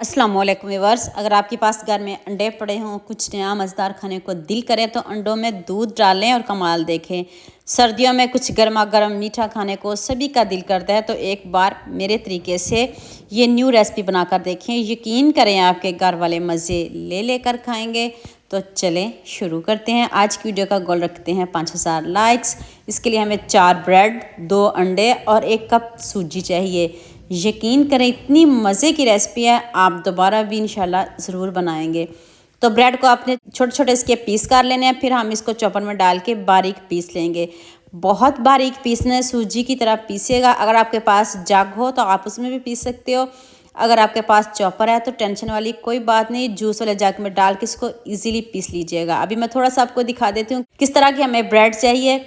अस्सलाम वालेकुम व्यूअर्स। अगर आपके पास घर में अंडे पड़े हों, कुछ नया मज़ेदार खाने को दिल करे तो अंडों में दूध डालें और कमाल देखें। सर्दियों में कुछ गर्मा गर्म मीठा खाने को सभी का दिल करता है, तो एक बार मेरे तरीके से ये न्यू रेसिपी बनाकर देखें। यकीन करें आपके घर वाले मज़े ले लेकर खाएंगे। तो चलें शुरू करते हैं। आज की वीडियो का गोल रखते हैं 5000 लाइक्स। इसके लिए हमें 4 ब्रेड, 2 अंडे और 1 कप सूजी चाहिए। यकीन करें इतनी मज़े की रेसिपी है, आप दोबारा भी इंशाल्लाह ज़रूर बनाएंगे। तो ब्रेड को आपने छोटे छोटे इसके पीस कर लेने हैं, फिर हम इसको चॉपर में डाल के बारीक पीस लेंगे। बहुत बारीक पीसना है, सूजी की तरह पीसेगा। अगर आपके पास जग हो तो आप उसमें भी पीस सकते हो। अगर आपके पास चॉपर है तो टेंशन वाली कोई बात नहीं, जूस वाले जग में डाल के इसको ईजिली पीस लीजिएगा। अभी मैं थोड़ा सा आपको दिखा देती हूँ किस तरह की हमें ब्रेड चाहिए।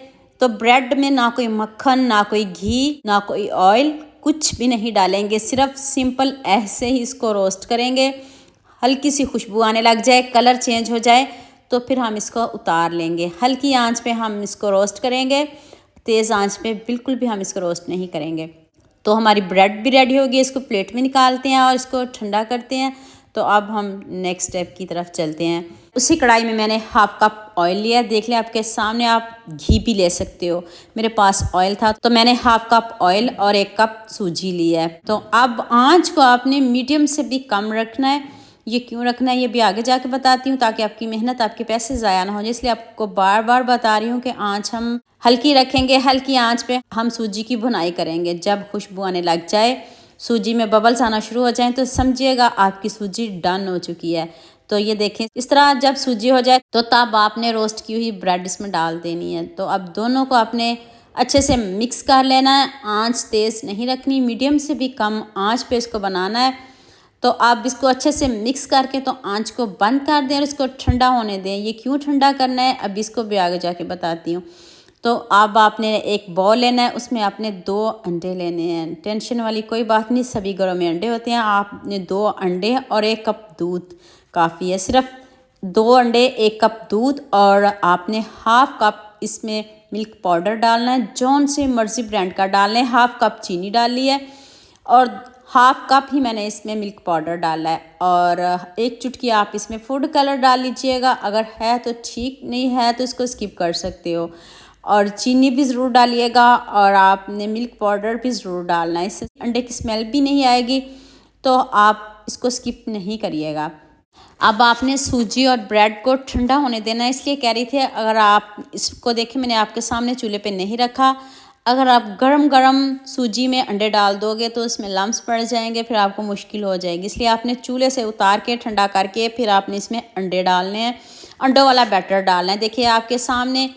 तो ब्रेड में ना कोई मक्खन, ना कोई घी, ना कोई ऑयल, कुछ भी नहीं डालेंगे। सिर्फ सिंपल ऐसे ही इसको रोस्ट करेंगे। हल्की सी खुशबू आने लग जाए, कलर चेंज हो जाए तो फिर हम इसको उतार लेंगे। हल्की आंच पे हम इसको रोस्ट करेंगे, तेज़ आंच पे बिल्कुल भी हम इसको रोस्ट नहीं करेंगे। तो हमारी ब्रेड भी रेडी होगी। इसको प्लेट में निकालते हैं और इसको ठंडा करते हैं। तो अब हम नेक्स्ट स्टेप की तरफ चलते हैं। उसी कढ़ाई में मैंने हाफ कप ऑयल लिया। देख लें आपके सामने, आप घी भी ले सकते हो। मेरे पास ऑयल था तो मैंने हाफ कप ऑयल और 1 कप सूजी लिया है। तो अब आंच को आपने मीडियम से भी कम रखना है। ये क्यों रखना है ये भी आगे जाके बताती हूँ, ताकि आपकी मेहनत, आपके पैसे ज़ाया ना हो। इसलिए आपको बार बार बता रही हूँ कि आंच हम हल्की रखेंगे। हल्की आंच पे हम सूजी की भुनाई करेंगे। जब खुशबू आने लग जाए, सूजी में बबल्स आना शुरू हो जाए, तो समझिएगा आपकी सूजी डन हो चुकी है। तो ये देखें, इस तरह जब सूजी हो जाए तो तब आपने रोस्ट की हुई ब्रेड इसमें डाल देनी है। तो अब दोनों को आपने अच्छे से मिक्स कर लेना है। आंच तेज़ नहीं रखनी, मीडियम से भी कम आंच पे इसको बनाना है। तो आप इसको अच्छे से मिक्स करके तो आंच को बंद कर दें और इसको ठंडा होने दें। ये क्यों ठंडा करना है अब इसको भी आगे जाके बताती हूँ। तो अब आपने एक बॉल लेना है, उसमें आपने 2 अंडे लेने हैं। टेंशन वाली कोई बात नहीं, सभी घरों में अंडे होते हैं। आपने 2 अंडे और 1 कप दूध काफ़ी है। सिर्फ 2 अंडे, 1 कप दूध, और आपने हाफ कप इसमें मिल्क पाउडर डालना है। जौन से मर्ज़ी ब्रांड का डालना है। हाफ कप चीनी डाल ली है और हाफ कप ही मैंने इसमें मिल्क पाउडर डाला है। और 1 चुटकी आप इसमें फूड कलर डाल लीजिएगा। अगर है तो ठीक, नहीं है तो इसको स्किप कर सकते हो। और चीनी भी ज़रूर डालिएगा और आपने मिल्क पाउडर भी ज़रूर डालना है। इससे अंडे की स्मेल भी नहीं आएगी, तो आप इसको स्किप नहीं करिएगा। अब आपने सूजी और ब्रेड को ठंडा होने देना है। इसलिए कह रही थी, अगर आप इसको देखें, मैंने आपके सामने चूल्हे पे नहीं रखा। अगर आप गरम गरम सूजी में अंडे डाल दोगे तो उसमें लम्स पड़ जाएंगे, फिर आपको मुश्किल हो जाएगी। इसलिए आपने चूल्हे से उतार के ठंडा करके फिर आपने इसमें अंडे डालने हैं। अंडों वाला बैटर डालना है। देखिए आपके सामने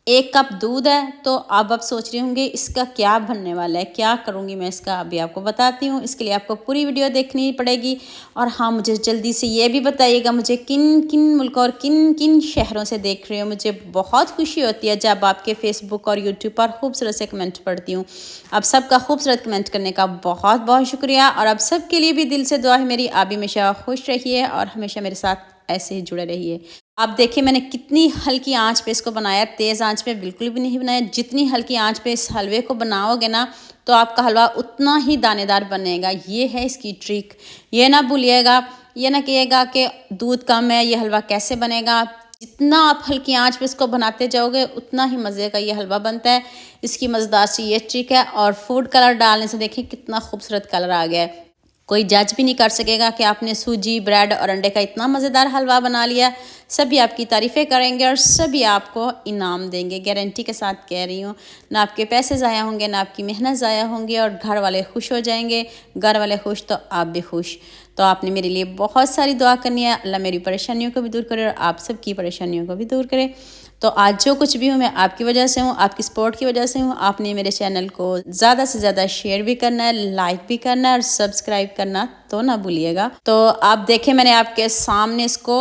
1 कप दूध है। तो अब आप सोच रहे होंगे इसका क्या बनने वाला है, क्या करूँगी मैं इसका, अभी आपको बताती हूँ। इसके लिए आपको पूरी वीडियो देखनी पड़ेगी। और हाँ, मुझे जल्दी से ये भी बताइएगा मुझे किन किन मुल्कों और किन किन शहरों से देख रहे हो। मुझे बहुत खुशी होती है जब आपके फेसबुक और यूट्यूब पर खूबसूरत से कमेंट पढ़ती हूँ। आप सबका खूबसूरत कमेंट करने का बहुत बहुत शुक्रिया। और आप सबके लिए भी दिल से दुआ है मेरी। आप हमेशा खुश रहिए और हमेशा मेरे साथ ऐसे ही जुड़े रहिए। आप देखिए मैंने कितनी हल्की आंच पे इसको बनाया, तेज़ आंच पे बिल्कुल भी नहीं बनाया। जितनी हल्की आंच पे इस हलवे को बनाओगे ना, तो आपका हलवा उतना ही दानेदार बनेगा। ये है इसकी ट्रिक। ये ना भूलिएगा, ये ना कहिएगा कि दूध कम है, ये हलवा कैसे बनेगा। जितना आप हल्की आंच पे इसको बनाते जाओगे उतना ही मज़े का ये हलवा बनता है। इसकी मज़ेदार सी ये ट्रिक है। और फूड कलर डालने से देखिए कितना खूबसूरत कलर आ गया है। कोई जज भी नहीं कर सकेगा कि आपने सूजी, ब्रेड और अंडे का इतना मज़ेदार हलवा बना लिया। सभी आपकी तारीफ़ें करेंगे और सभी आपको इनाम देंगे, गारंटी के साथ कह रही हूँ। ना आपके पैसे ज़ाया होंगे, ना आपकी मेहनत ज़ाया होंगी, और घर वाले खुश हो जाएंगे। घर वाले खुश तो आप भी खुश। तो आपने मेरे लिए बहुत सारी दुआ करनी है। अल्लाह मेरी परेशानियों को भी दूर करे और आप सबकी परेशानियों को भी दूर करे। तो आज जो कुछ भी हूँ मैं आपकी वजह से हूँ, आपकी सपोर्ट की वजह से हूँ। आपने मेरे चैनल को ज़्यादा से ज़्यादा शेयर भी करना है, लाइक भी करना है और सब्सक्राइब करना तो ना भूलिएगा। तो आप देखें मैंने आपके सामने इसको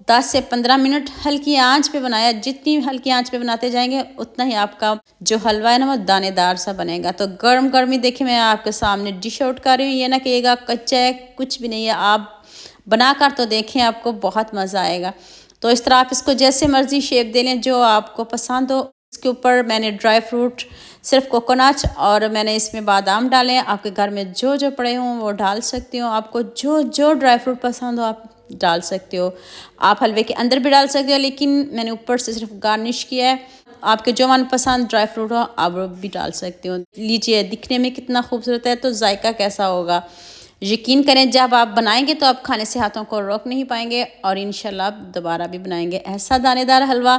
10 से 15 मिनट हल्की आंच पे बनाया। जितनी हल्की आंच पे बनाते जाएंगे उतना ही आपका जो हलवा है ना वो दानेदार सा बनेगा। तो गर्म गर्म ही देखिए मैं आपके सामने डिश आउट कर रही हूँ। ये ना कहिएगा कच्चा है, कुछ भी नहीं है। आप बनाकर तो देखें, आपको बहुत मज़ा आएगा। तो इस तरह आप इसको जैसे मर्ज़ी शेप दे लें, जो आपको पसंद हो इसके ऊपर मैंने ड्राई फ्रूट सिर्फ कोकोनट और मैंने इसमें बादाम डाले। आपके घर में जो जो पड़े हों वो डाल सकती हो। आपको जो जो ड्राई फ्रूट पसंद हो आप डाल सकते हो। आप हलवे के अंदर भी डाल सकते हो, लेकिन मैंने ऊपर से सिर्फ गार्निश किया है। आपके जो मनपसंद ड्राई फ्रूट हो आप वो भी डाल सकते हो। लीजिए दिखने में कितना खूबसूरत है, तो जायका कैसा होगा। यकीन करें जब आप बनाएंगे तो आप खाने से हाथों को रोक नहीं पाएंगे और इंशाल्लाह आप दोबारा भी बनाएंगे। ऐसा दानेदार हलवा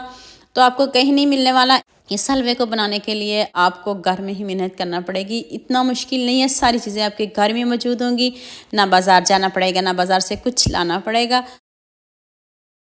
तो आपको कहीं नहीं मिलने वाला। इस हलवे को बनाने के लिए आपको घर में ही मेहनत करना पड़ेगी। इतना मुश्किल नहीं है, सारी चीज़ें आपके घर में मौजूद होंगी। ना बाज़ार जाना पड़ेगा, ना बाज़ार से कुछ लाना पड़ेगा।